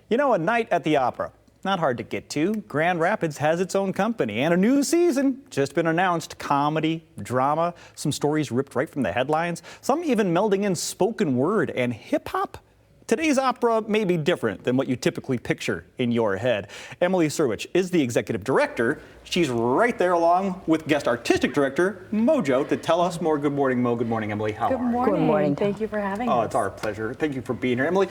You know, a night at the opera, not hard to get to. Grand Rapids has its own company and a new season just been announced. Comedy, drama, some stories ripped right from the headlines, some even melding in spoken word and hip hop. Today's opera may be different than what you typically picture in your head. Emily Serwich is the executive director. She's right there along with guest artistic director Mojo to tell us more. Good morning, Mo. Good morning, Emily. How are you? Good morning. Thank you for having us. Oh, it's our pleasure. Thank you for being here. Emily,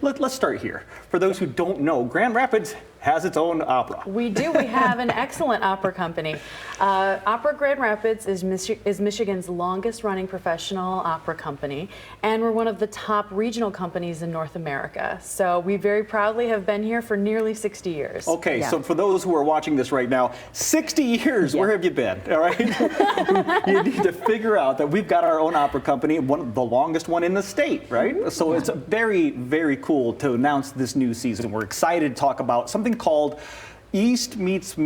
let's start here. For those who don't know, Grand Rapids has its own opera. We do. We have an excellent opera company. Opera Grand Rapids is Michigan's longest running professional opera company, and we're one of the top regional companies in North America. So we very proudly have been here for nearly 60 years. Okay, Yeah. so for those who are watching this right now, 60 years, where have you been, all right? You need to figure out that we've got our own opera company, the longest one in the state, right? So it's very, very cool to announce this new season. We're excited to talk about something called East Meets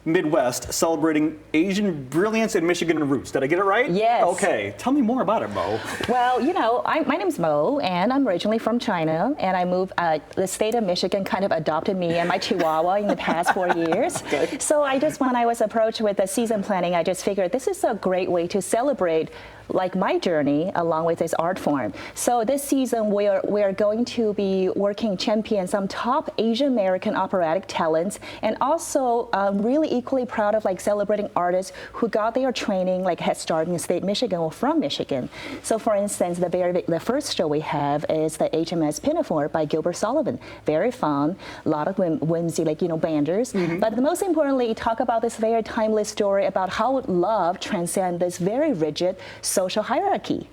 Midwest, celebrating Asian brilliance and Michigan roots. Did I get it right? Yes. Okay, tell me more about it, Mo. Well, you know, my name's Mo, and I'm originally from China, and I moved, the state of Michigan kind of adopted me and my Chihuahua in the past 4 years. Okay. So when I was approached with the season planning, I just figured this is a great way to celebrate like my journey along with this art form. So this season we are going to be working champion some top Asian American operatic talents, and also really equally proud of like celebrating artists who got their training like head start in the state of Michigan or from Michigan. So for instance, the first show we have is the HMS Pinafore by Gilbert Sullivan. Very fun, a lot of whimsy, like, you know, banders. But most importantly, talk about this very timeless story about how love transcends this very rigid social hierarchy.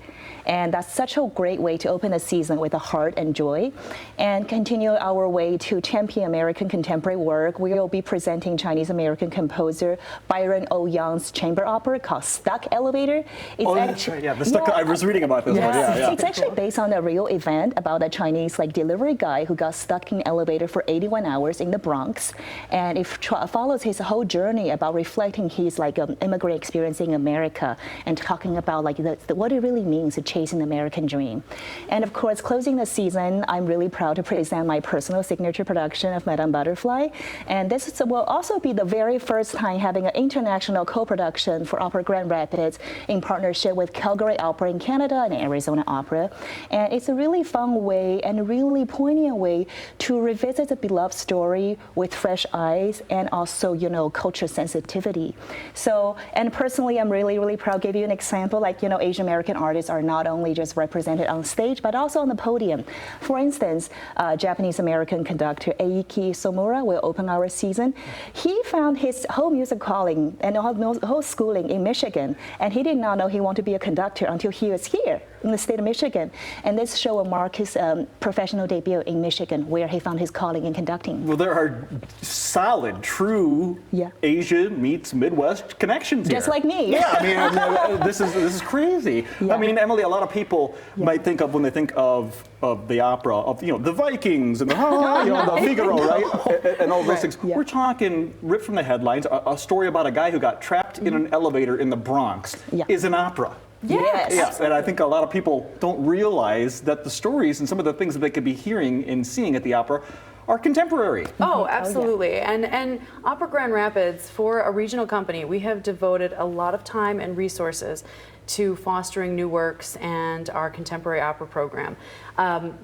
And that's such a great way to open a season with a heart and joy, and continue our way to champion American contemporary work. We will be presenting Chinese American composer Byron O. Young's chamber opera called Stuck Elevator. It's That's right. Yeah, the Stuck. I was reading about this one. Yeah. It's actually based on a real event about a Chinese like delivery guy who got stuck in an elevator for 81 hours in the Bronx, and it follows his whole journey about reflecting his like immigrant experience in America and talking about like what it really means to chase an American dream. And of course, closing the season, I'm really proud to present my personal signature production of Madame Butterfly. And this will also be the very first time having an international co-production for Opera Grand Rapids in partnership with Calgary Opera in Canada and Arizona Opera. And it's a really fun way and a really poignant way to revisit the beloved story with fresh eyes and also, you know, culture sensitivity. So, and personally, I'm really, really proud to give you an example. Like, you know, Asian American artists are not only just represented on stage, but also on the podium. For instance, Japanese American conductor Eiki Somura will open our season. He found his whole music calling and whole schooling in Michigan, and he did not know he wanted to be a conductor until he was here in the state of Michigan. And this show will mark his professional debut in Michigan, where he found his calling in conducting. Well, there are solid, true Asia meets Midwest connections here. Just like me. Yeah, I mean, this is crazy. Yeah. I mean, Emily, a lot of people might think of when they think of the opera of, you know, the Vikings and the Figaro, right, and all those things. Yeah. We're talking ripped from the headlines. A story about a guy who got trapped in an elevator in the Bronx is an opera. Yes. Yes, and I think a lot of people don't realize that the stories and some of the things that they could be hearing and seeing at the opera are contemporary. Oh, absolutely. And Opera Grand Rapids, for a regional company, we have devoted a lot of time and resources to fostering new works and our contemporary opera program.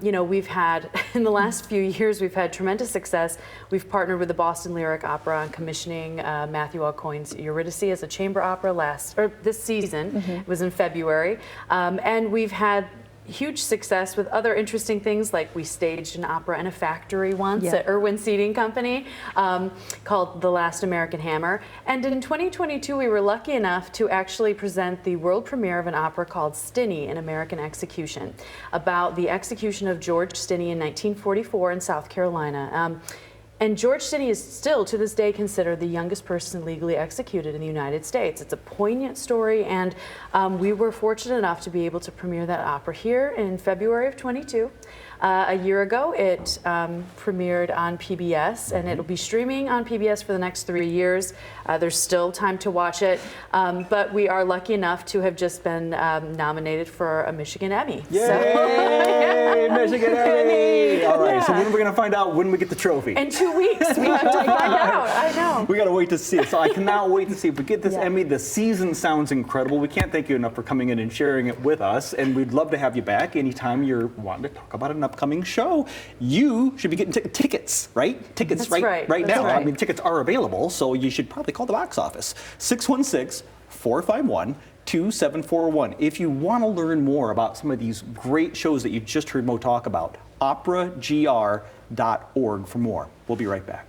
You know, we've had, in the last few years, we've had tremendous success. We've partnered with the Boston Lyric Opera on commissioning Matthew Alcoyne's Eurydice as a chamber opera this season. It was in February. And we've had huge success with other interesting things, like we staged an opera in a factory once at Irwin Seating Company called The Last American Hammer. And in 2022, we were lucky enough to actually present the world premiere of an opera called Stinney, an American Execution, about the execution of George Stinney in 1944 in South Carolina. And George Stinney is still, to this day, considered the youngest person legally executed in the United States. It's a poignant story, and we were fortunate enough to be able to premiere that opera here in February of 22. A year ago, it premiered on PBS, and it'll be streaming on PBS for the next 3 years. There's still time to watch it, but we are lucky enough to have just been nominated for a Michigan Emmy. Yay! Michigan Emmy! All right, so when are we going to find out when we get the trophy? In 2 weeks, we have to find out. I know. We got to wait to see it. So I cannot wait to see if we get this Emmy. The season sounds incredible. We can't thank you enough for coming in and sharing it with us, and we'd love to have you back anytime you're wanting to talk about an upcoming show. You should be getting tickets, right? Tickets That's right. right That's now. right. I mean, tickets are available, so you should probably call the box office. 616-451-2741. If you want to learn more about some of these great shows that you just heard Mo talk about, operagr.org for more. We'll be right back.